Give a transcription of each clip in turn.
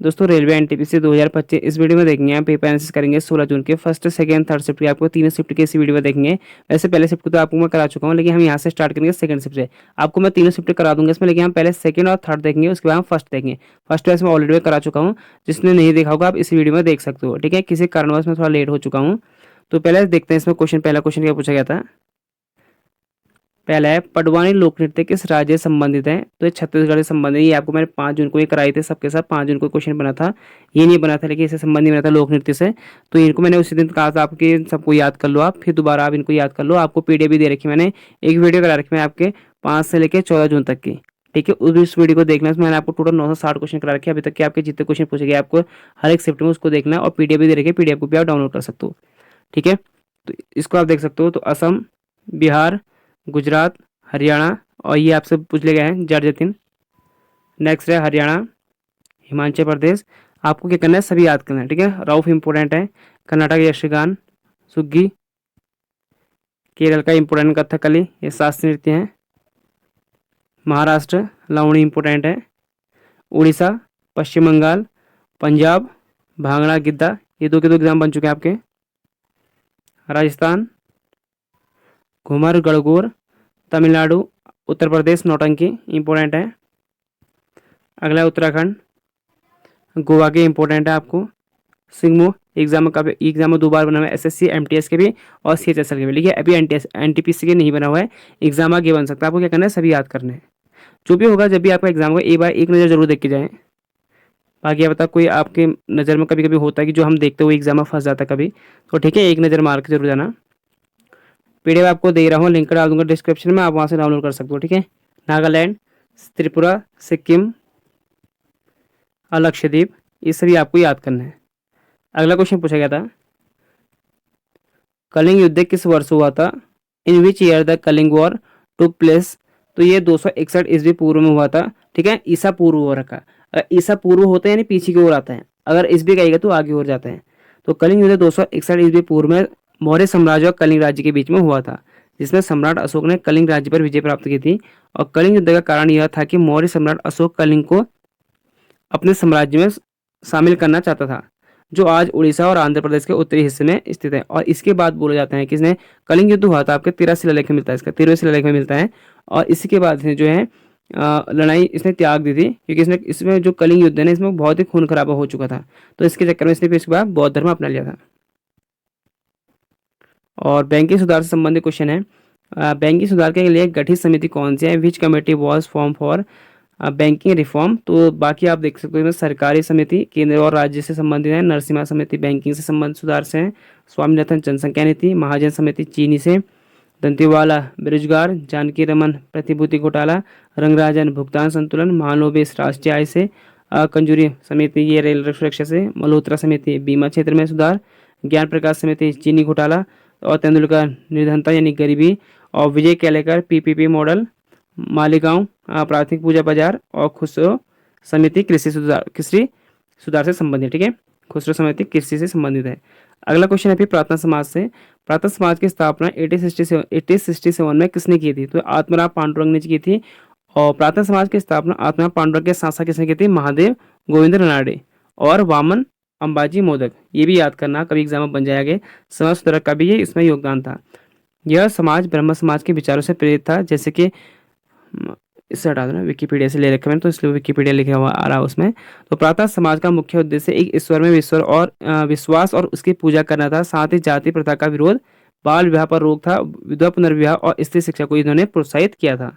दोस्तों railway NTPC 2025 इस video में देखेंगे हम पेपर एनालिसिस करेंगे 16 जून के फर्स्ट सेकंड थर्ड शिफ्ट के आपको तीनों शिफ्ट के इसी वीडियो में देखेंगे। वैसे पहले शिफ्ट को तो आपको मैं करा चुका हूँ, लेकिन हम यहाँ से स्टार्ट करेंगे सेकंड शिफ्ट से। आपको मैं तीनों शिफ्ट करा दूंगा इसमें, लेकिन हम पहले सेकंड और थर्ड देखेंगे, उसके बाद हम फर्स्ट देखेंगे। फर्स्ट वैसे मैं ऑलरेडी में करा चुका हूँ, जिसने नहीं देखा होगा आप इस वीडियो में देख सकते हो। ठीक है, किसी कारणवश मैं थोड़ा लेट हो चुका हूँ। तो पहले देखते हैं इसमें क्वेश्चन। पहला क्वेश्चन क्या पूछा गया था। पहला है पडवानी लोक नृत्य किस राज्य से संबंधित है। तो ये छत्तीसगढ़ से संबंधित है। ये आपको मैंने 5 जून को ये कराई थे सबके साथ। 5 जून को क्वेश्चन बना था, ये नहीं बना था, लेकिन इससे संबंधित बना था लोक नृत्य से। तो इनको मैंने उसी दिन कहा था आपके सबको याद कर लो, आप फिर दोबारा आप इनको याद कर लो। आपको पीडीएफ भी दे रखी मैंने, एक वीडियो करा रखी मैं आपके 5 से लेकर 14 जून तक की। ठीक है, उस वीडियो को देखना। इसमें मैंने आपको टोटल 960 क्वेश्चन करा रखे अभी तक के। आपके जितने क्वेश्चन पूछे गए आपको हर एक शिफ्ट में उसको देखना है, और पीडीएफ भी दे रखी है, पीडीएफ को भी आप डाउनलोड कर सकते हो। ठीक है, तो इसको आप देख सकते हो। तो असम, बिहार, गुजरात, हरियाणा, और ये आपसे पूछ ले गए हैं जर्जतिन। नेक्स्ट है हरियाणा, हिमाचल प्रदेश। आपको क्या करना है, सभी याद करना है। ठीक है, राउफ इंपॉर्टेंट है। कर्नाटक यक्षगान, सुग्गी। केरल का इंपॉर्टेंट कथकली, ये शास्त्रीय नृत्य है। महाराष्ट्र लावणी इंपॉर्टेंट है। उड़ीसा, पश्चिम बंगाल, पंजाब भांगड़ा गिद्दा। ये दो के दो एग्जाम बन चुके हैं आपके। राजस्थान घुमर गणगौर। तमिलनाडु, उत्तर प्रदेश नौटंकी इंपॉर्टेंट है। अगला है उत्तराखंड, गोवा के इंपॉर्टेंट है आपको। सिंगमो एग्जाम का एग्जाम में 2 बार बना हुआ है, एसएससी एमटीएस के भी और सीएचएसएल के भी। लिखिए अभी एनटीपीसी के नहीं बना हुआ है, एग्जाम आगे बन सकता है। आपको क्या करना है, सभी याद करने हैं। जो भी होगा, जब भी आपका एग्जाम होगा एक बार एक नज़र जरूर देख के जाएँ। बाकी क्या पता कोई आपके नज़र में कभी कभी होता है कि जो हम देखते हुए एग्जाम में फंस जाता है कभी। तो ठीक है, एक नज़र मार के जरूर जाना। पीडीएफ आपको दे रहा हूँ, लिंक डाल दूंगा डिस्क्रिप्शन में, आप वहाँ से डाउनलोड कर सकते हो। ठीक है, नागालैंड, त्रिपुरा, सिक्किम, लक्षद्वीप, ये सभी आपको याद करना है। अगला क्वेश्चन पूछा गया था, कलिंग युद्ध किस वर्ष हुआ था। In which year the Kalinga war took place. तो ये 261 ईस्वी पूर्व में हुआ था। ठीक है, ईसा पूर्व हो रखा। अगर ईसा पूर्व होता है यानी पीछे की ओर आता है, अगर ईस्वी कहेगा तो आगे हो जाता है। तो कलिंग युद्ध 261 ईस्वी पूर्व में मौर्य साम्राज्य और कलिंग राज्य के बीच में हुआ था, जिसमें सम्राट अशोक ने कलिंग राज्य पर विजय प्राप्त की थी। और कलिंग युद्ध का कारण यह था कि मौर्य सम्राट अशोक कलिंग को अपने साम्राज्य में शामिल करना चाहता था, जो आज उड़ीसा और आंध्र प्रदेश के उत्तरी हिस्से में स्थित है। और इसके बाद बोले जाते हैं कि इसने कलिंग युद्ध हुआ था आपके 13 शिलालेख में मिलता है, इसका 13वें शिलालेख में मिलता है। और इसी के बाद जो है लड़ाई इसने त्याग दी थी, क्योंकि इसमें जो कलिंग युद्ध है ना, इसमें बहुत ही खून खराबा हो चुका था। तो इसके चक्कर में इसने फिर इसके बाद बौद्ध धर्म अपना लिया था। और बैंकिंग सुधार से संबंधित क्वेश्चन है, बैंकिंग सुधार के लिए गठित समिति कौन सी है। विच committee was form for banking reform. तो बाकी आप देख सकते हो, इसमें सरकारी समिति केंद्र और राज्य से संबंधित है। नरसिम्हा समिति बैंकिंग से संबंधित सुधार से है। स्वामीनाथन जनसंख्या नीति। महाजन समिति चीनी से। दंतेवाला बेरोजगार। जानकी रमन प्रतिभूति घोटाला। रंगराजन भुगतान संतुलन। महानोबिस राष्ट्रीय आय से। कंजूरी समिति ये रेल सुरक्षा से। मल्होत्रा समिति बीमा क्षेत्र में सुधार। ज्ञान प्रकाश समिति चीनी घोटाला। और तेंदुलकर निर्धनता यानी गरीबी। और विजय केलेकर पीपीपी मॉडल। मालेगांव प्राथमिक पूजा बाजार। और खुसरो समिति कृषि सुधार से संबंधित। ठीक है, खुसरो समिति कृषि से संबंधित है। अगला क्वेश्चन है फिर प्रार्थना समाज से। प्रार्थना समाज की स्थापना 1867 में किसने की थी। तो आत्माराम पांडुरंग ने की थी। और प्रार्थना समाज की स्थापना आत्माराम पांडुरंग के साथ साथ किसने की थी, महादेव गोविंद रानडे और वामन अंबाजी मोदक। ये भी याद करना, कभी एग्जाम में बन जाएगा। समाज सुधारक का भी ये इसमें योगदान था। यह समाज ब्रह्म समाज के विचारों से प्रेरित था, जैसे कि इससे हटा देना, विकिपीडिया से ले रखा मैंने, तो इसलिए विकिपीडिया लिखा हुआ आ रहा है उसमें। तो प्रार्थना समाज का मुख्य उद्देश्य एक ईश्वर में विश्वास और उसकी पूजा करना था। साथ ही जाति प्रथा का विरोध, बाल विवाह पर रोक था, विधवा पुनर्विवाह और स्त्री शिक्षा को इन्होंने प्रोत्साहित किया था।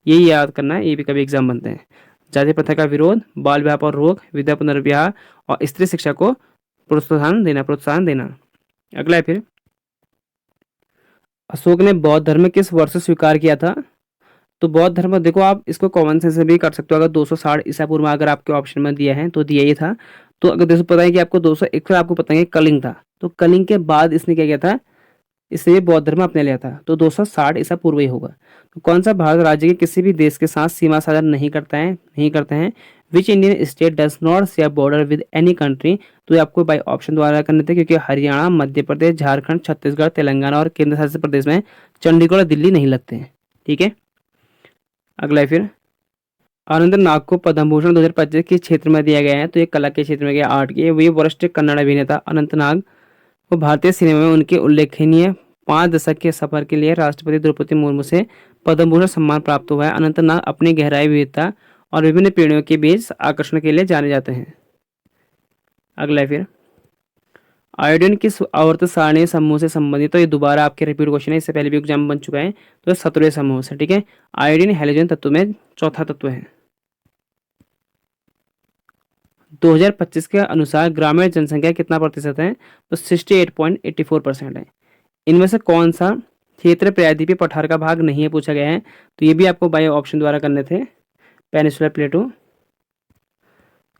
यही याद करना है, ये भी कभी एग्जाम बनते हैं। जाति प्रथा का विरोध, बाल विवाह पर रोक, विधवा पुनर्विवाह और स्त्री शिक्षा को प्रोत्साहन देना। अगला है फिर, अशोक ने बौद्ध धर्म किस वर्ष स्वीकार किया था। तो बौद्ध धर्म देखो, आप इसको कॉमन सेंस से भी कर सकते हो। अगर 260 ईसा पूर्व में अगर आपके ऑप्शन में दिया है तो दिया ही था। तो अगर दोस्तों पता है कि आपको 201 आपको पता है कलिंग था, तो कलिंग के बाद इसने क्या किया था, इससे बौद्ध धर्म अपने लिया था। तो 260 ईसा पूर्व ही होगा। तो कौन सा भारत राज्य के किसी भी देश के साथ सीमा साझा नहीं करते हैं। Which Indian state does not share border with any country. तो ये आपको बाई ऑप्शन द्वारा करने थे, क्योंकि हरियाणा, मध्य प्रदेश, झारखंड, छत्तीसगढ़, तेलंगाना और केंद्र शासित प्रदेश में चंडीगढ़ और दिल्ली नहीं लगते हैं। ठीक है, अगला है फिर, अनंत नाग को पद्म भूषण 2025 किस क्षेत्र में दिया गया है? तो ये कला के क्षेत्र में गया, आर्ट के। वही वरिष्ठ कन्नड़ अभिनेता अनंत नाग को भारतीय सिनेमा में उनके उल्लेखनीय 5 दशक के सफर के लिए राष्ट्रपति द्रौपदी मुर्मू से पद्म भूषण सम्मान प्राप्त हुआ है। अनंत नाग अपनी गहराई, विविधता और विभिन्न पीढ़ियों के बीच आकर्षण के लिए जाने जाते हैं। अगला है फिर आयोडीन किस आवर्त सारणी समूह से संबंधित? तो ये दोबारा आपके रिपीट क्वेश्चन है, इससे पहले भी एग्जाम बन चुका है। तो 17वें समूह से, ठीक है। आयोडीन हैलोजन तत्व में चौथा तत्व है। 2025 के अनुसार ग्रामीण जनसंख्या कितना प्रतिशत है? तो 68.84% है। इनमें से कौन सा क्षेत्र प्रायद्वीपीय पठार का भाग नहीं है, पूछा गया है। तो ये भी आपको बाय ऑप्शन द्वारा करने थे। पेनिसुलर प्लेटो।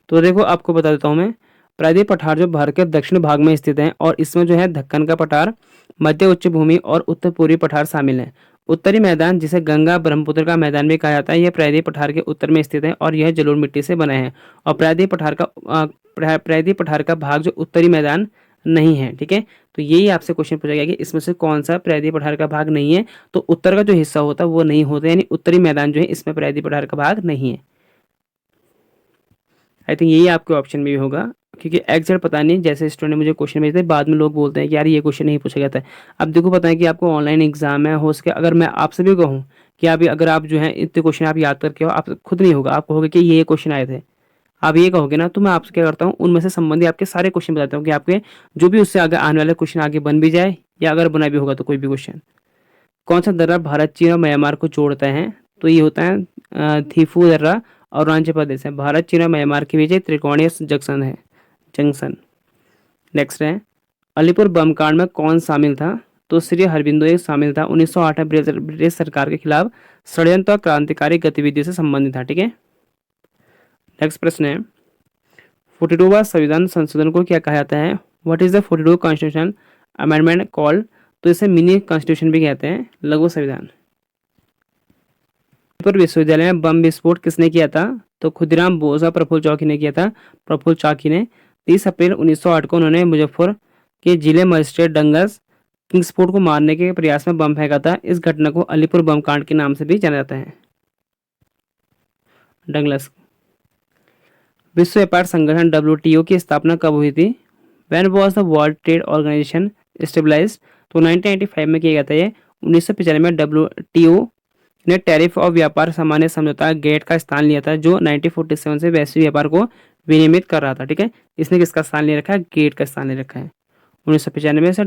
तो देखो आपको बता देता हूँ मैं, प्रायद्वीपीय पठार जो भारत के दक्षिण भाग में स्थित है और इसमें जो है दक्कन का पठार, मध्य उच्च भूमि और उत्तर पूर्वी पठार शामिल है। उत्तरी मैदान, जिसे गंगा ब्रह्मपुत्र का मैदान भी कहा जाता है, यह प्रायद्वीपीय पठार के उत्तर में स्थित है और यह जलोढ़ मिट्टी से बना है। और प्रायद्वीपीय पठार का भाग जो उत्तरी मैदान नहीं है, ठीक है। तो यही आपसे क्वेश्चन पूछा गया कि इसमें से कौन सा प्रायद्वीपीय पठार का भाग नहीं है। तो उत्तर का जो हिस्सा होता है वो नहीं होता, यानी उत्तरी मैदान जो है इसमें प्रायद्वीपीय पठार का भाग नहीं है। आई थिंक यही आपके ऑप्शन में भी होगा, क्योंकि एग्जैक्ट पता नहीं, जैसे स्टूडेंट ने मुझे क्वेश्चन भेजते हैं, बाद में लोग बोलते हैं कि यार ये क्वेश्चन नहीं पूछा गया था। अब देखो पता है कि आपको ऑनलाइन एग्जाम है, हो सके अगर मैं आपसे भी कहूँ कि आप अगर आप जो है इतने क्वेश्चन आप याद करके हो, आप खुद नहीं होगा, आप कहोगे कि ये क्वेश्चन आए थे, आप ये कहोगे ना, तो मैं आपसे क्या करता हूँ, उनमें से संबंधित आपके सारे क्वेश्चन बताता हूँ कि आपके जो भी उससे आगे आने वाले क्वेश्चन आगे बन भी जाए, या अगर बना भी होगा तो कोई भी क्वेश्चन। कौन सा दर्रा भारत, चीन और म्यांमार को जोड़ता है? तो ये होता है थीफू दर्रा, अरुणाचल प्रदेश है। भारत, चीन और म्यांमार के बीच एक त्रिकोणीय जंक्शन है, जंक्शन। नेक्स्ट है अलीपुर बम कांड में कौन शामिल था? तो श्री हरबिंदो एक शामिल था। 1908 में ब्रिटिश सरकार के खिलाफ षड्यंत्र और क्रांतिकारी गतिविधियों से संबंधित था, ठीक है। नेक्स्ट प्रश्न है 42वां संविधान संशोधन को क्या कहा जाता है? What is the 42 constitution amendment called? तो इसे मिनी कॉन्स्टिट्यूशन भी कहते हैं, लघु संविधान। विश्वविद्यालय में बम विस्फोट किसने किया था? तो खुदीराम बोस और प्रफुल्ल चौकी ने किया था। प्रफुल्ल चौकी ने 30 अप्रैल 1908 को उन्होंने मुजफ्फर के जिले मजिस्ट्रेट डंगस किंग्सफोर्ड को मारने के प्रयास में बम फेंका था। इस घटना को अलीपुर बम कांड के नाम से भी जाना जाता है। डंगलस। विश्व व्यापार संगठन WTO की स्थापना कब हुई थी? When was the world trade organisation established? तो 1995 में किया गया था ये। 1995 में WTO ने टैरिफ और व्यापार सामान्य समझौता गेट का स्थान लिया था, जो 1947 से वैश्विक व्यापार को विनियमित कर रहा था, ठीक है। इसने किसका स्थान ले रखा है? गेट का स्थान ले रखा है। 1995 से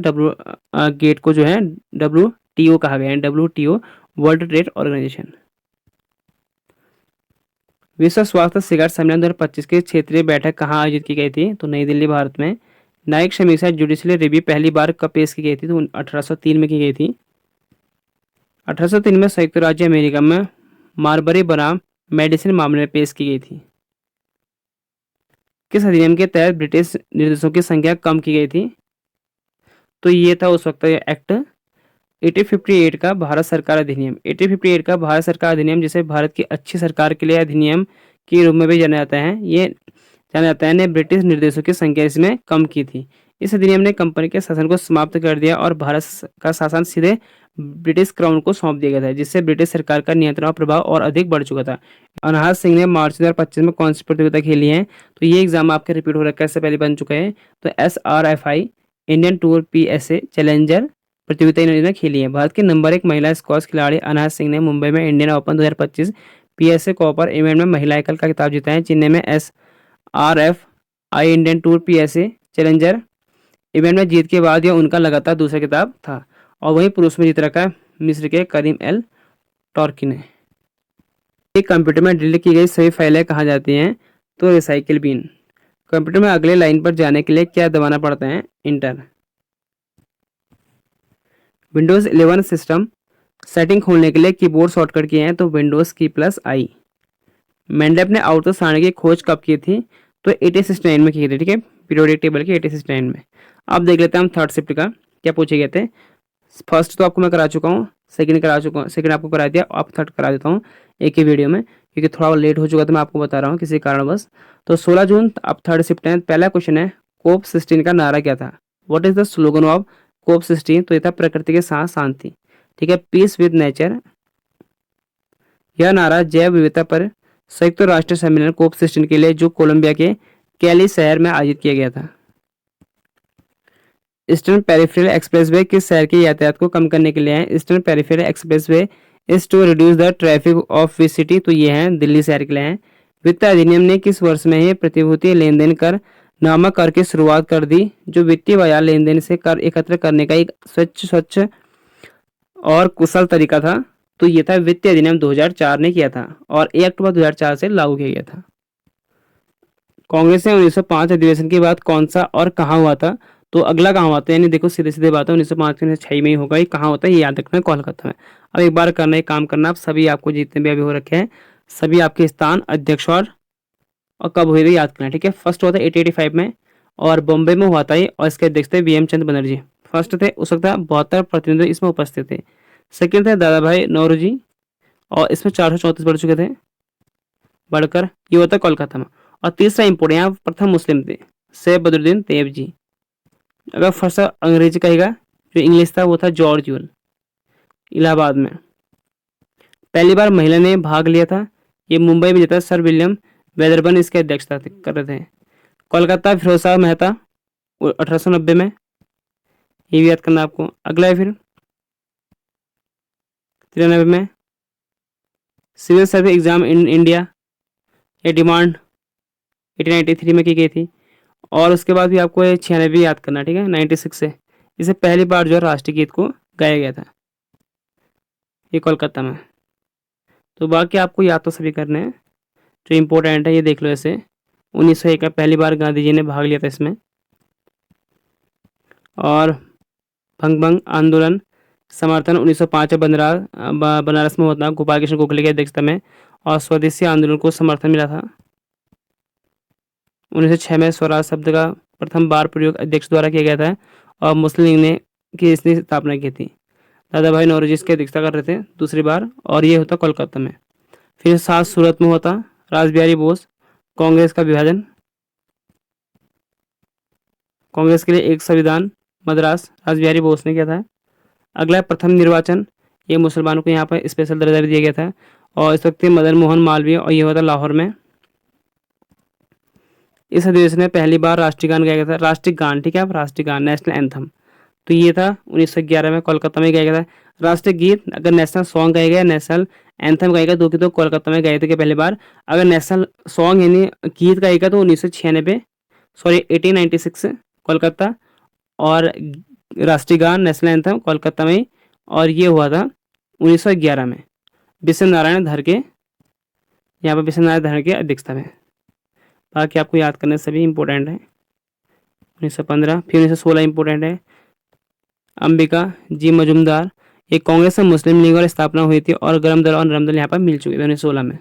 गेट को जो है WTO कहा गया है, WTO वर्ल्ड ट्रेड ऑर्गेनाइजेशन। विश्व स्वास्थ्य शिखर सम्मेलन 2025 की क्षेत्रीय बैठक कहाँ आयोजित की गई थी? तो नई दिल्ली, भारत में। न्यायिक समीक्षा जुडिशियल रिव्यू पहली बार कब पेश की गई थी? तो 1803 में की गई थी। 1803 में संयुक्त राज्य अमेरिका में मार्बरी बनाम मेडिसिन मामले में पेश की गई थी। किस अधिनियम के तहत ब्रिटिश निर्देशों की संख्या कम की गई थी? तो ये था उस वक्त एक्ट 1858 का भारत सरकार अधिनियम। 1858 का भारत सरकार अधिनियम, जिसे भारत की अच्छी सरकार के लिए अधिनियम के रूप में भी जाना जाता है, ये जाना जाता है, ने ब्रिटिश निर्देशों की संख्या इसमें कम की थी। इस अधिनियम ने कंपनी के शासन को समाप्त कर दिया और भारत का शासन सीधे ब्रिटिश क्राउन को सौंप दिया गया था, जिससे ब्रिटिश सरकार का नियंत्रण और प्रभाव और अधिक बढ़ चुका था। अनाहत सिंह ने मार्च 2025 में कौन सी प्रतियोगिता खेली है? तो ये एग्जाम आपके रिपीट हो रखा है, इससे पहले बन चुका है। तो SRFI Indian tour PSA challenger प्रतियोगिता इन्होंने खेली है। भारत की नंबर 1 महिला स्क्वॉश खिलाड़ी अनाहत सिंह ने मुंबई में Indian open 2025 PSA copper event में महिला एकल का खिताब जीता है। चेन्नई में SRFI Indian tour PSA challenger event में जीत के बाद यह उनका लगातार दूसरा खिताब था। और वहीं पुरुष में जीत रखा है मिस्र के करीम एल टॉर्की ने। एक कंप्यूटर में डिलीट की गई सभी फाइलें कहाँ जाती हैं? तो रिसाइकिल बिन। कंप्यूटर में अगले लाइन पर जाने के लिए क्या दबाना पड़ता है? इंटर। विंडोज 11 सिस्टम सेटिंग खोलने के लिए कीबोर्ड शॉर्टकट किए हैं, तो विंडोज की +I। मेंडेप ने आउटर सारणी की खोज कब की थी? तो 1869 में की थी, ठीक है, पीरियोडिक टेबल की 1869 में। अब देख लेते हैं हम थर्ड शिफ्ट का क्या पूछे गए थे। फर्स्ट तो आपको मैं करा चुका हूँ, सेकंड करा चुका हूँ, सेकंड आपको करा दिया, अब थर्ड करा देता हूँ एक ही वीडियो में, क्योंकि थोड़ा लेट हो चुका तो मैं आपको बता रहा हूँ किसी कारणवश। तो 16 जून अब थर्ड शिफ्ट है। पहला क्वेश्चन है कोप 16 का नारा क्या था? What is the slogan of COP 16? तो ये था प्रकृति के साथ शांति, ठीक है, पीस विद नेचर। यह नारा जैव विविधता पर संयुक्त राष्ट्र सम्मेलन कोप 16 के लिए जो कोलंबिया के कैली शहर में आयोजित किया गया था। ईस्टर्न पेरिफेरल एक्सप्रेसवे किस शहर के यातायात को कम करने के लिए है? Eastern peripheral expressway is to reduce the traffic of which city, तो ये है दिल्ली शहर के लिए है। वित्त अधिनियम ने किस वर्ष में ही प्रतिभूति लेनदेन कर नामक कर की शुरुआत कर दी, जो वित्तीय बाजार लेनदेन से कर एकत्र करने का एक स्वच्छ और कुशल तरीका था। तो ये था वित्तीय अधिनियम 2004 ने किया था और 1 अक्टूबर 2004 से लागू किया गया था। कांग्रेस ने 1905 अधिवेशन के बाद कौन सा और कहाँ हुआ था? तो अगला कहाँ हुआ था, यानी देखो सीधे सीधे बात है, 1905 के 1906 में ही होगा। ये कहाँ होता है ये याद रखना है, कोलकाता में। अब एक बार करना है काम करना, आप सभी आपको जितने भी अभी हो रखे हैं सभी आपके स्थान अध्यक्ष और कब हुए थे याद करना है, ठीक है। फर्स्ट हुआ था 1885 में और बॉम्बे में हुआ था ये, और इसके अध्यक्ष थे वीएम चंद बनर्जी। फर्स्ट थे उस वक्त 72 प्रतिनिधि इसमें उपस्थित थे। सेकेंड थे दादा भाई नौरोजी और इसमें 434 बढ़ चुके थे बढ़कर, ये होता है कोलकाता में। और तीसरा इंपोर्ट यहाँ प्रथम मुस्लिम थे सैयद बदरुद्दीन तैयब जी। अगर फर्स्ट अंग्रेजी कहेगा, जो इंग्लिश था वो था जॉर्ज यूल, इलाहाबाद में। पहली बार महिला ने भाग लिया था, ये मुंबई में जीता सर विलियम वेदरबर्न इसके अध्यक्षता कर रहे थे। कोलकाता फिरोज शाह मेहता 1890 में, ये भी याद करना आपको। अगला है फिर 93 में civil service exam in India, ये डिमांड 1893 में की गई थी। और उसके बाद भी आपको ये 96 याद करना, ठीक है, 96 से। इसे पहली बार जो है राष्ट्रीय गीत को गाया गया था, ये कोलकाता में। तो बाकी आपको याद तो सभी करने हैं, जो इम्पोर्टेंट है ये देख लो। ऐसे 1901 में पहली बार गांधी जी ने भाग लिया था इसमें। और भंग आंदोलन समर्थन 1905 बनारस में होता गोपाल कृष्ण गोखले की अध्यक्षता में। और स्वदेशी आंदोलन को समर्थन मिला था। 1906 में स्वराज शब्द का प्रथम बार प्रयोग अध्यक्ष द्वारा किया गया था और मुस्लिम लीग ने की इसने स्थापना की थी। दादा भाई नौरोजी इसकी अध्यक्षता कर रहे थे दूसरी बार, और ये होता कोलकाता में। फिर 7 सूरत में होता रासबिहारी बोस कांग्रेस का विभाजन, कांग्रेस के लिए एक संविधान मद्रास रासबिहारी बोस ने किया था। अगला प्रथम निर्वाचन, ये मुसलमानों को यहाँ पर स्पेशल दर्जा भी दिया गया था और इस वक्त मदन मोहन मालवीय, और ये होता लाहौर में। इस अधिवेशन में पहली बार राष्ट्रीय गान गाया गया था, राष्ट्रीय गान, ठीक है, आप राष्ट्रीय गान नेशनल एंथम, तो ये था 1911 में कोलकाता में गाया गया था। राष्ट्रीय गीत अगर नेशनल सॉन्ग गाया गया, नेशनल एंथम गाएगा, दो की तो कोलकाता में गाए थे पहली बार। अगर नेशनल सॉन्ग यानी गीत गाएगा तो 1996 सॉरी 1896 कोलकाता, और राष्ट्रीय गान नेशनल एंथम कोलकाता में, और ये हुआ था 1911 में विश्व नारायण धर के, यहाँ पर विश्व नारायण धर के अध्यक्षता में। बाकी आपको याद करने सभी इंपॉर्टेंट है। 1915, फिर 1916 इंपॉर्टेंट है। अंबिका जी मजुमदार, ये कांग्रेस और मुस्लिम लीग और स्थापना हुई थी और गरम दल और नरम दल यहाँ पर मिल चुके थे 1916 में।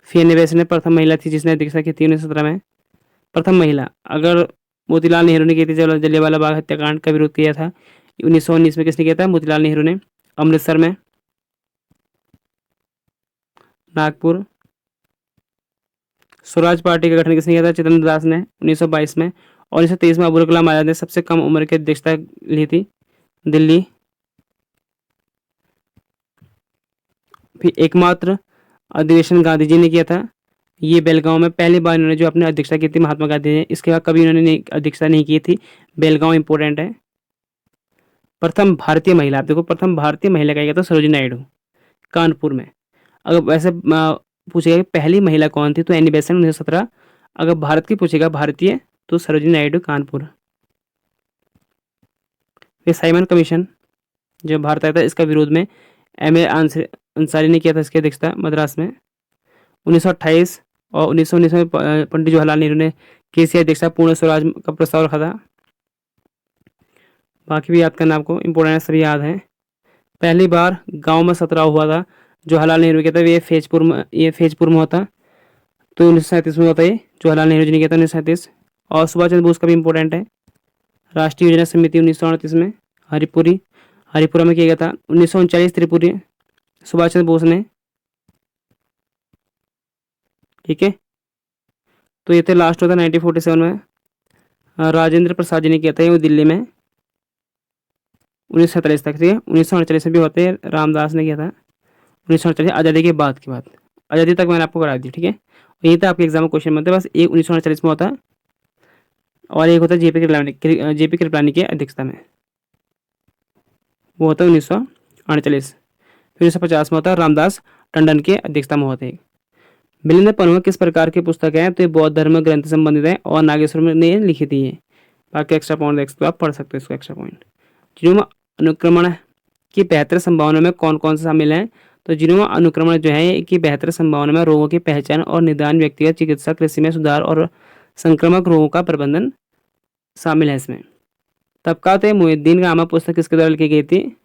फिर वैसे ने प्रथम महिला थी जिसने अध्यक्षता की थी 1917 में, प्रथम महिला। अगर मोतीलाल नेहरू ने की थी जलियांवाला बाग हत्याकांड का विरोध किया था 1919 में, किसने किया था? मोतीलाल नेहरू ने, अमृतसर में, नागपुर। स्वराज पार्टी का गठन किसने किया था? चितरंजन दास ने 1922 में। और 1923 में अबुल कलाम आजाद ने सबसे कम उम्र की अध्यक्षता ली थी, दिल्ली। फिर एकमात्र अधिवेशन गांधी जी ने किया था, ये बेलगांव में पहली बार इन्होंने जो अपने अध्यक्षता की थी महात्मा गांधी ने, इसके बाद कभी इन्होंने अध्यक्षता नहीं की थी। बेलगांव इंपॉर्टेंट है। प्रथम भारतीय महिला, आप देखो प्रथम भारतीय महिला का गया था सरोजिनी नायडू, कानपुर में। अगर वैसे पूछेगा कि पहली महिला कौन थी तो एनी बेसेंट 1917। अगर भारत की पूछेगा भारतीय तो सरोजिनी नायडू कानपुर। फिर साइमन कमीशन जो भारत आया था, इसका विरोध में एम.ए. अंसारी ने किया था इसकी अध्यक्षता मद्रास में 1928। और 1919 में पंडित जवाहरलाल नेहरू ने किसी अध्यक्षता पूर्ण स्वराज का प्रस्ताव रखा था। बाकी भी याद करना आपको, इंपॉर्टेंट सभी याद हैं। पहली बार गांव में सत्रह हुआ था जवाहरलाल नेहरू कहता है, ये फैजपुर में होता, तो 1937 में होता है, जवाहरलाल नेहरू जी ने किया था 1937। और सुभाष चंद्र बोस का भी इंपॉर्टेंट है। राष्ट्रीय योजना समिति 1938 में हरिपुरा में किया गया था। 1939 त्रिपुरी सुभाष चंद्र बोस ने, ठीक है। तो ये थे लास्ट होता 1947 में राजेंद्र प्रसाद जी ने किया था, ये दिल्ली में 1947 तक, ठीक है। 1948 में भी होते रामदास ने किया था। 1948 आज़ादी के बाद की बात, आज़ादी तक मैंने आपको करा दी, ठीक है। यही था आपके एग्जाम में क्वेश्चन बनते हैं, बस एक 1948 में होता है और एक होता है जेपी कृपलानी की अध्यक्षता में, वो होता है 1948। फिर 1950 में होता है रामदास टंडन के अध्यक्षता में होते हैं। मिलिंद पन्वा किस प्रकार की पुस्तक है, तो ये बौद्ध धर्म ग्रंथ से संबंधित है और नागेश्वर ने लिखी थी ये। बाकी एक्स्ट्रा पॉइंट देख सकते हो, आप पढ़ सकते हो इसको एक्स्ट्रा पॉइंट। जिनोम अनुक्रमण की बेहतर संभावना में कौन कौन से शामिल हैं, तो जिनोम अनुक्रमण जो है कि बेहतर संभावना में रोगों की पहचान और निदान, व्यक्तिगत चिकित्सा, कृषि में सुधार और संक्रामक रोगों का प्रबंधन शामिल है इसमें। तबकात मुहिद्दीन का आमा पुस्तक किसके द्वारा लिखी गई थी,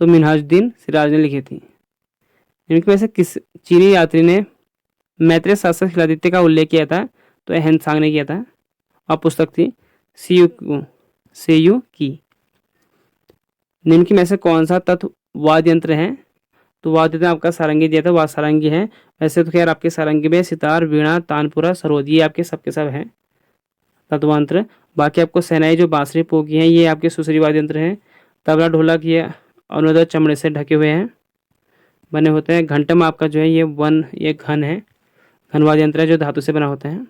तो मिनहाजुद्दीन सिराज ने लिखी थी। इनमें में से किस चीनी यात्री ने मैत्रेय शासक शिलादित्य का उल्लेख किया था, तो अहनसांग ने किया था और पुस्तक थी सेयू की। निम्न में से कौन सा तत्व वाद्य यंत्र है, तो वाद्य यंत्र आपका सारंगी दिया था, वह सारंगी है। वैसे तो खैर आपके सारंगी में सितार, वीणा, तानपुरा, सरोद ये आपके सबके सब हैं तत्वांतर। बाकी आपको सेनाई जो बांसुरी पोकी हैं ये आपके सुसरी वाद्य यंत्र हैं। तबला, ढोलक ये अनुदैर्ध्य चमड़े से ढके हुए हैं, बने होते हैं। घंटम आपका जो है ये घन है, घन वाद्य यंत्र है जो धातु से बना होता है।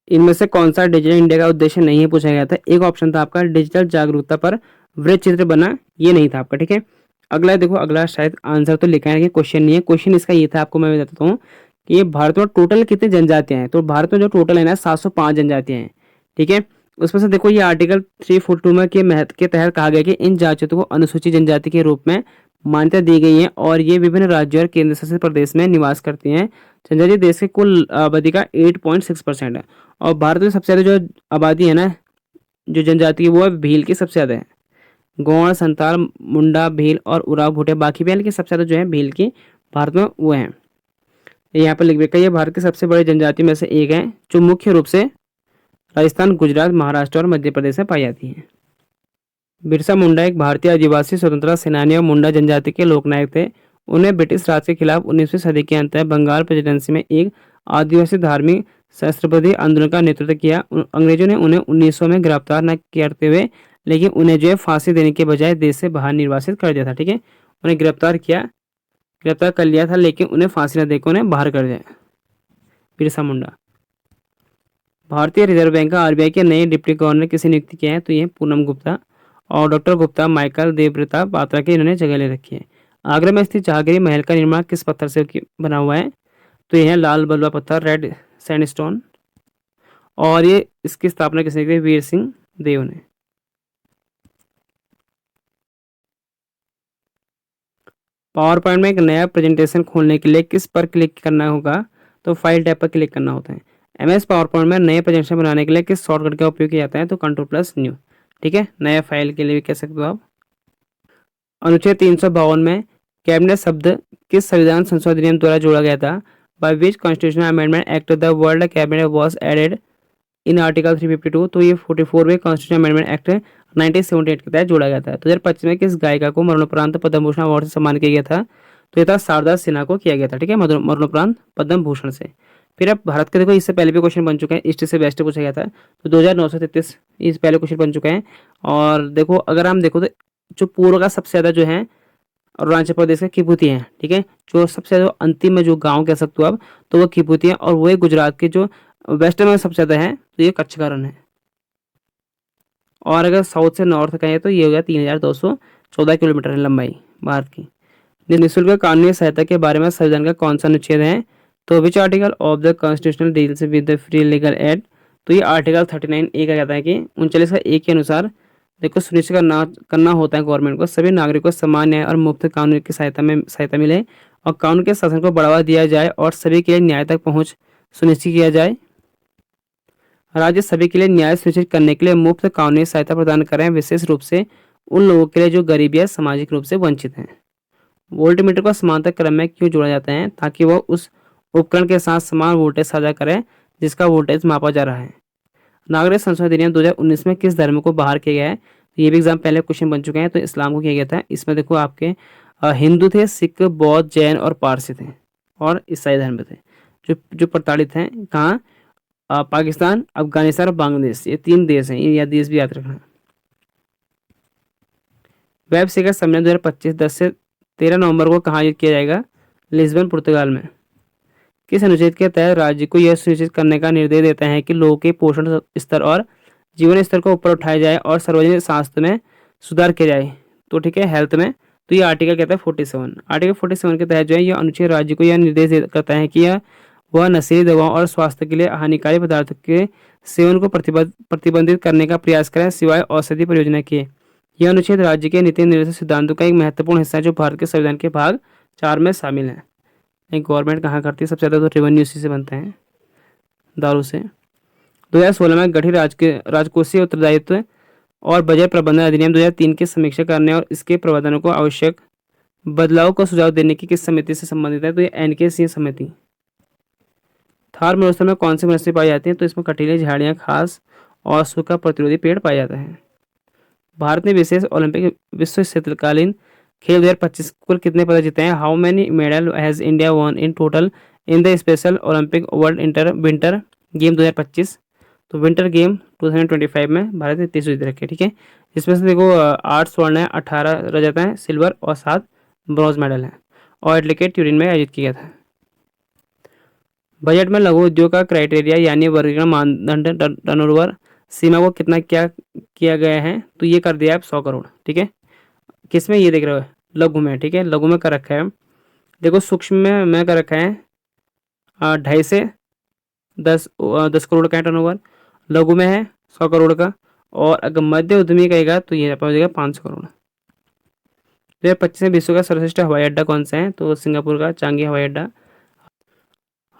इनमें से कौन सा डिजिटल इंडिया का उद्देश्य नहीं पूछा गया था, एक ऑप्शन था आपका डिजिटल जागरूकता पर वृत्त चित्र बना, ये नहीं था आपका, ठीक है। अगला देखो, अगला शायद आंसर तो लिखा है कि क्वेश्चन नहीं है, क्वेश्चन इसका ये था, आपको मैं बताता हूँ कि ये भारत में टोटल कितनी जनजातियां हैं, तो भारत में जो टोटल है ना 705 जनजातियां हैं, ठीक है। उसमें से देखो ये आर्टिकल 342 में के महत्व के तहत कहा गया कि इन जातियों को अनुसूचित जनजाति के रूप में मान्यता दी गई है और ये विभिन्न राज्यों और केंद्र शासित प्रदेश में निवास करती हैं। जनजाति देश की कुल आबादी का 8.6% है और भारत में सबसे ज़्यादा जो आबादी है ना, जो जनजाति की, वो है भील की सबसे ज़्यादा है। गोंड, संताल, मुंडा, भील और उराव, भूटिया बाकी भी है, लेकिन सबसे ज़्यादा जो है भील की भारत में वो है। यहाँ पर लिख रखा है ये भारत की सबसे बड़ी जनजाति में से एक है जो मुख्य रूप से राजस्थान, गुजरात, महाराष्ट्र और मध्य प्रदेश में पाई जाती है। बिरसा मुंडा एक भारतीय आदिवासी स्वतंत्रता सेनानी और मुंडा जनजाति के लोकनायक थे। उन्हें ब्रिटिश राज के खिलाफ 19वीं सदी के अंत में बंगाल प्रेसिडेंसी में एक आदिवासी धार्मिक सहस्त्रवादी आंदोलन का नेतृत्व किया। अंग्रेजों ने उन्हें 1900 में गिरफ्तार न करते हुए, लेकिन उन्हें जो है फांसी देने के बजाय देश से बाहर निर्वासित कर दिया था, ठीक है। उन्हें गिरफ्तार कर लिया था, लेकिन उन्हें फांसी न देकर उन्हें बाहर कर दिया। बिरसा मुंडा। भारतीय रिजर्व बैंक का आरबीआई के नए डिप्टी गवर्नर किसे नियुक्ति किया है, तो ये पूनम गुप्ता और डॉक्टर गुप्ता माइकल देवव्रता पात्रा की इन्होंने जगह ले रखी है। आगरा में स्थित जहांगीर महल का निर्माण किस पत्थर से बना हुआ है, तो यह है लाल बलुआ पत्थर, रेड सैंडस्टोन। और ये इसकी स्थापना किसने की, वीर सिंह देव ने। पावर पॉइंट में एक नया प्रेजेंटेशन खोलने के लिए किस पर क्लिक करना होगा, तो फाइल टैब पर क्लिक करना होता है। एमएस पावर पॉइंट में नए प्रेजेंटेशन बनाने के लिए किस शॉर्टकट का उपयोग किया जाता है, तो कंट्रोल+न्यू, ठीक है। नया फाइल के लिए भी कह सकते हो आप। अनुच्छेद 352 में कैबिनेट शब्द किस संविधान संशोधन अधिनियम द्वारा जोड़ा गया था, by which constitutional amendment act the word cabinet was added in article 352, तो ये 44वें कॉन्स्टिट्यूशनल अमेंडमेंट एक्ट 1978 के तहत जोड़ा गया था। 2025 में किस गायिका को मरणोपरांत पद्म भूषण अवार्ड से सम्मान किया गया था, तो ये था शारदा सिन्हा को किया गया था, ठीक है, मरणोपरांत पद्म भूषण से। फिर अब भारत के देखो इससे पहले भी क्वेश्चन बन चुके हैं, ईस्ट से वेस्ट पूछा गया था, तो 2933 इस पहले क्वेश्चन बन चुके हैं। और देखो अगर हम देखो तो जो पूर्व का सबसे ज़्यादा जो है अरुणाचल प्रदेश का किपुती है, ठीक है। जो सबसे ज़्यादा अंतिम में जो गांव कह सकते हो आप, तो वो किपुती है। और वही गुजरात के जो वेस्ट में सबसे ज़्यादा है, तो ये कच्छ का रण है। और अगर साउथ से नॉर्थ कहें तो ये हो गया 3214 किलोमीटर है लंबाई भारत की। निःशुल्क कानूनी सहायता के बारे में संविधान का कौन सा अनुच्छेद है, तो which article of the constitutional deals with the free legal aid, तो ये आर्टिकल 39A का कहता है कि 39 का एक के अनुसार देखो सुनिश्चित करना होता है गवर्नमेंट को सभी नागरिकों को समान न्याय और मुफ्त कानून की सहायता मिले और कानून के शासन को बढ़ावा दिया जाए और सभी के लिए न्याय तक पहुंच सुनिश्चित किया जाए। राज्य सभी के लिए न्याय सुनिश्चित करने के लिए मुफ्त कानूनी सहायता प्रदान करें, विशेष रूप से उन लोगों के लिए जो गरीब या सामाजिक रूप से वंचित हैं। वोल्टमीटर को समांतर क्रम में क्यों जोड़ा जाता है, ताकि वह उस उपकरण के साथ समान वोल्टेज साझा करें जिसका वोल्टेज मापा जा रहा है। नागरिक संशोधन अधिनियम 2019 में किस धर्म को बाहर किया गया है, तो ये भी एग्जाम पहले क्वेश्चन बन चुके हैं, तो इस्लाम को किया गया था। इसमें देखो आपके हिंदू थे, सिख, बौद्ध, जैन और पारसी थे और ईसाई धर्म थे जो जो प्रताड़ित हैं। कहाँ, पाकिस्तान, अफगानिस्तान और बांग्लादेश, ये 3 देश हैं, ये देश भी याद रखना। वेब शिखर सम्मेलन 2025 10 से 13 नवंबर को कहाँ आयोजित किया जाएगा? लिस्बन, पुर्तगाल में। किस अनुच्छेद के तहत राज्य को यह सुनिश्चित करने का निर्देश देता है कि लोगों के पोषण स्तर और जीवन स्तर को ऊपर उठाया जाए और सार्वजनिक स्वास्थ्य में सुधार किया जाए? तो ठीक है, हेल्थ में। तो ये आर्टिकल कहता है 47। आर्टिकल 47 के तहत जो है यह अनुच्छेद राज्य को यह निर्देश करता है कि यह वह नशीली दवाओं और स्वास्थ्य के लिए हानिकारक पदार्थों के सेवन को प्रतिबंधित करने का प्रयास करें सिवाय औषधि परियोजना के। यह अनुच्छेद राज्य के नीति निर्देशक सिद्धांतों का एक महत्वपूर्ण हिस्सा है जो भारत के संविधान के भाग 4 में शामिल है। एक गवर्नमेंट कहाँ करती है? सबसे ज़्यादा तो रेवेन्यू इसी से बनते हैं, दारू से। 2016 में गठित राजकोषीय उत्तरदायित्व और बजट प्रबंधन अधिनियम 2003 की समीक्षा करने और इसके प्रवर्तन को आवश्यक बदलाव को सुझाव देने की किस समिति से संबंधित है? तो ये एनके समिति। थार मरुस्थल में कौन सी वनस्पति पाई जाती है? तो इसमें कटीले झाड़ियाँ, घास और सूखा प्रतिरोधी पेड़ पाए जाते हैं। भारत ने विशेष ओलंपिक विश्व शीतकालीन खेल 2025 कुल कितने पदक जीते हैं? How many medal has India one in total in the special Olympic world winter game 2025? तो विंटर गेम 2025 में भारत ने 30 जीत रखे। ठीक है, इसमें से देखो 8 स्वर्ण है, 18 रजत हैं, सिल्वर और 7 ब्रॉन्ज मेडल हैं और एडलेकेट ट्यूरिन में आयोजित किया था। बजट में लघु उद्योग का क्राइटेरिया यानी वर्गीकरण मानदंड टर्नओवर सीमा को कितना क्या किया गया है? तो ये कर दिया आप 100 करोड़। ठीक है, किस में? ये देख रहे हो, लघु में। ठीक है, लघु में कर रखा है। देखो सूक्ष्म में मैं कर रखा है 2.5 से 10 करोड़ का टर्नओवर। लघु में है 100 करोड़ का। और अगर मध्य उद्यमी कहेगा तो ये हो जाएगा 500 करोड़। 2025 में विश्व का सर्वश्रेष्ठ हवाई अड्डा कौन सा है? तो सिंगापुर का चांगी हवाई अड्डा।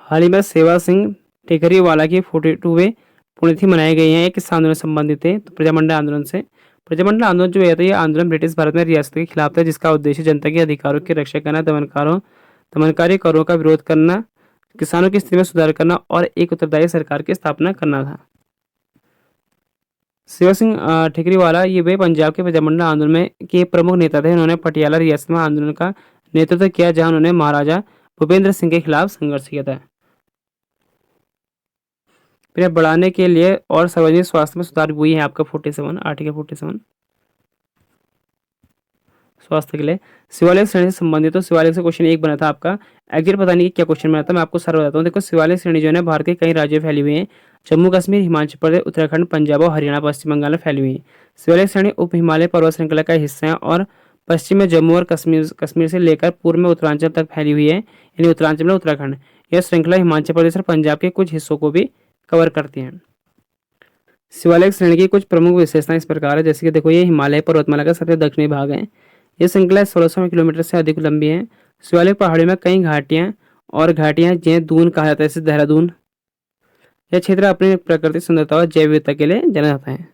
हाल ही में सेवा सिंह टेकरीवाला की 42वें पुण्यतिथि मनाई गई है। किस आंदोलन से संबंधित है? तो प्रजामंडल आंदोलन से। प्रजामंडल आंदोलन जो है ये आंदोलन ब्रिटिश भारत में रियासत के खिलाफ था जिसका उद्देश्य जनता के अधिकारों की रक्षा करना, दमनकारी करों का विरोध करना, किसानों की स्थिति में सुधार करना और एक उत्तरदायी सरकार की स्थापना करना था। सेवा सिंह ठेकरीवाला ये वे पंजाब के प्रजामंडल आंदोलन में के प्रमुख नेता थे। उन्होंने पटियाला रियासत में आंदोलन का नेतृत्व किया जहां उन्होंने महाराजा भूपेंद्र सिंह के खिलाफ संघर्ष किया था। फिर बढ़ाने के लिए और सार्वजनिक स्वास्थ्य में सुधार हुई है आपका 47 आर्टिकल 47 स्वास्थ्य के लिए। शिवालिक श्रेणी से संबंधित तो शिवालिक से क्वेश्चन 1 बना था आपका। एग्जैक्ट पता नहीं कि क्या क्वेश्चन बना था, मैं आपको सारा बताता हूँ। देखो शिवालिक श्रेणी जो है ना भारत के कई राज्यों में फैली हुई है। जम्मू कश्मीर, हिमाचल प्रदेश, उत्तराखंड, पंजाब और हरियाणा, पश्चिम बंगाल में फैली हुई है। शिवालिक श्रेणी उप हिमालय पर्वत श्रृंखला का हिस्सा है और पश्चिम में जम्मू और कश्मीर से लेकर पूर्व में उत्तरांचल तक फैली हुई है, यानी उत्तरांचल में उत्तराखंड। यह श्रृंखला हिमाचल प्रदेश और पंजाब के कुछ हिस्सों को भी कवर करती है। शिवालिक श्रेणी की कुछ प्रमुख विशेषताएं इस प्रकार है, जैसे कि देखो ये हिमालय पर्वतमाला का सबसे दक्षिणी भाग है। ये श्रृंखला 1600 किलोमीटर से अधिक लंबी है। शिवालिक पहाड़ियों में कई घाटियां जिन्हें दून कहा जाता है, जैसे देहरादून। यह क्षेत्र अपनी प्राकृतिक सुंदरता और जैव विविधता के लिए जाना जाता है।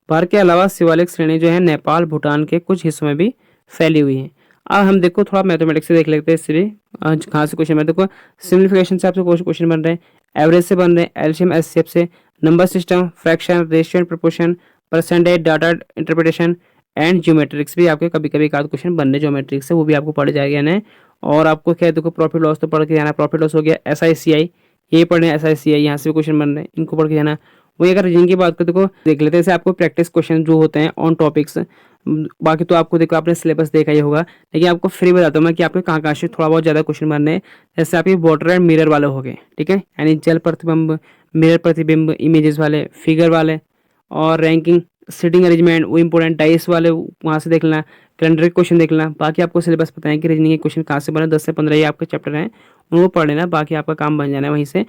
भारत के अलावा शिवालिक श्रेणी जो है नेपाल, भूटान के कुछ हिस्सों में भी फैली हुई है। अब हम देखो थोड़ा मैथमेटिक्स से देख लेते हैं। इसलिए कहाँ से क्वेश्चन में देखो सिम्प्लीफिकेशन से आपसे क्वेश्चन बन रहे हैं, एवरेज से बन रहे हैं, एलसीएम एचसीएफ से, number system, fraction, ratio and proportion, percentage, data interpretation and geometrics भी आपके कभी कभी एक आध क्वेश्चन बनने ज्योमेट्रिक्स से, वो भी आपको पढ़ जाएगा ना। और आपको क्या है देखो प्रॉफिट लॉस तो पढ़ के जाना, प्रॉफिट लॉस हो गया, SICI ये पढ़ने, SICI यहाँ से भी क्वेश्चन बन रहे हैं, इनको पढ़ के जाना। वही अगर रीजनिंग की बात करें तो देख लेते हैं, जैसे आपको प्रैक्टिस क्वेश्चन जो होते हैं ऑन टॉपिक्स, बाकी तो आपको देखो आपने सिलेबस देखा ही होगा, लेकिन आपको फ्री बताता हूँ मैं कि आपके कहाँ से थोड़ा बहुत ज़्यादा क्वेश्चन बनने हैं। जैसे आपके वाटर एंड मिरर वाले हो गए, ठीक है, यानी जल प्रतिबिंब, मिरर प्रतिबिंब, इमेजेस वाले, फिगर वाले, और रैंकिंग, सीटिंग अरेंजमेंट वो इंपॉर्टेंट, डाइस वाले वहाँ से देख लेना, कैलेंडर क्वेश्चन देख लेना। बाकी आपको सिलेबस पता है कि रीजनिंग के क्वेश्चन कहाँ से बने, 10 से 15 ये आपके चैप्टर हैं, उनको पढ़ लेना, बाकी आपका काम बन जाना है वहीं से।